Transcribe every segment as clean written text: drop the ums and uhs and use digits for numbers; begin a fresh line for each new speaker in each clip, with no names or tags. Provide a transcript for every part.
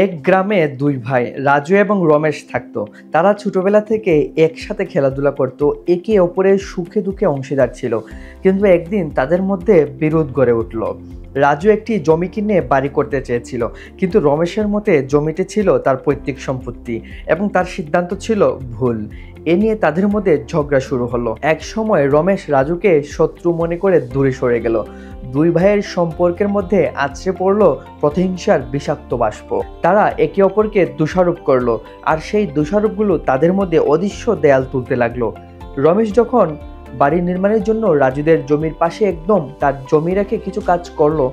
এক গ্রামে দুই ভাই রাজু এবং রমেশ থাকতো। তারা ছোটবেলা থেকে একসাথে খেলাধুলা করত, একে অপরের সুখে দুঃখে অংশীদার ছিল। কিন্তু একদিন তাদের মধ্যে বিরোধ গড়ে উঠল। রাজু একটি জমি কিনে বাড়ি করতে চেয়েছিল, কিন্তু রমেশের মতে জমিটি ছিল তার পৈতৃক সম্পত্তি এবং তার সিদ্ধান্ত ছিল ভুল। এ নিয়ে তাদের মধ্যে ঝগড়া শুরু হলো। এক সময় রমেশ রাজুকে শত্রু মনে করে দূরে সরে গেল। দুই ভাইয়ের সম্পর্কের মধ্যে আছড়ে পড়ল প্রতিহিংসার বিষাক্ত বাষ্প। তারা একে অপরকে দোষারোপ করলো, আর সেই দোষারোপগুলো তাদের মধ্যে অদৃশ্য দেয়াল তুলতে লাগলো। রমেশ যখন বাড়ি নির্মাণের জন্য রাজুদের জমির পাশে একদম তার জমি রেখে কিছু কাজ করলো,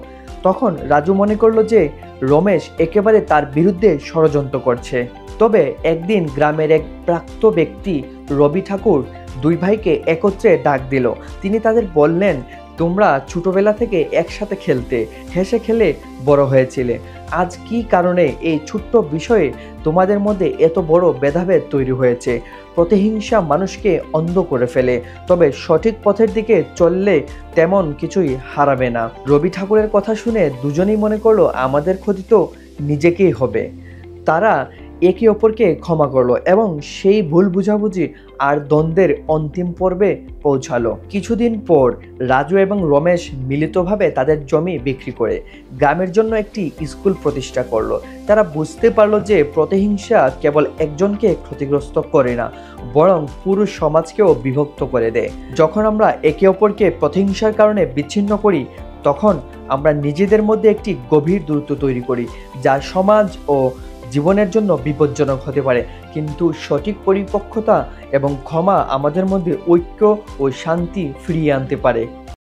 তখন রাজু মনে করলো যে রমেশ একেবারে তার বিরুদ্ধে ষড়যন্ত্র করছে। তবে একদিন গ্রামের এক প্রাপ্ত ব্যক্তি রবি ঠাকুর দুই ভাইকে একত্রে ডাক দিল। তিনি তাদের বললেন, তোমরা ছোটবেলা থেকে একসাথে খেলতে, হেসে খেলে বড় হয়েছিলে। আজ কি কারণে এই ছোট্ট বিষয়ে তোমাদের মধ্যে এত বড় ভেদাভেদ তৈরি হয়েছে? প্রতিহিংসা মানুষকে অন্ধ করে ফেলে, তবে সঠিক পথের দিকে চললে তেমন কিছুই হারাবে না। রবি ঠাকুরের কথা শুনে দুজনেই মনে করলো আমাদের ক্ষতি তো নিজেকেই হবে। তারা একে অপরকে ক্ষমা করলো এবং সেই ভুল বুঝাবুঝি আর দ্বন্দ্বের অন্তিম পর্বে পৌঁছালো। কিছুদিন পর রাজু এবং রমেশ মিলিতভাবে তাদের জমি বিক্রি করে গ্রামের জন্য একটি স্কুল প্রতিষ্ঠা করলো। তারা বুঝতে পারলো যে প্রতিহিংসা কেবল একজনকে ক্ষতিগ্রস্ত করে না, বরং পুরো সমাজকেও বিভক্ত করে দেয়। যখন আমরা একে অপরকে প্রতিহিংসার কারণে বিচ্ছিন্ন করি, তখন আমরা নিজেদের মধ্যে একটি গভীর দূরত্ব তৈরি করি, যা সমাজ ও জীবনের জন্য বিপজ্জনক হতে পারে। কিন্তু সঠিক পরিপক্কতা এবং ক্ষমা আমাদের মধ্যে ঐক্য ও শান্তি ফিরিয়ে আনতে পারে।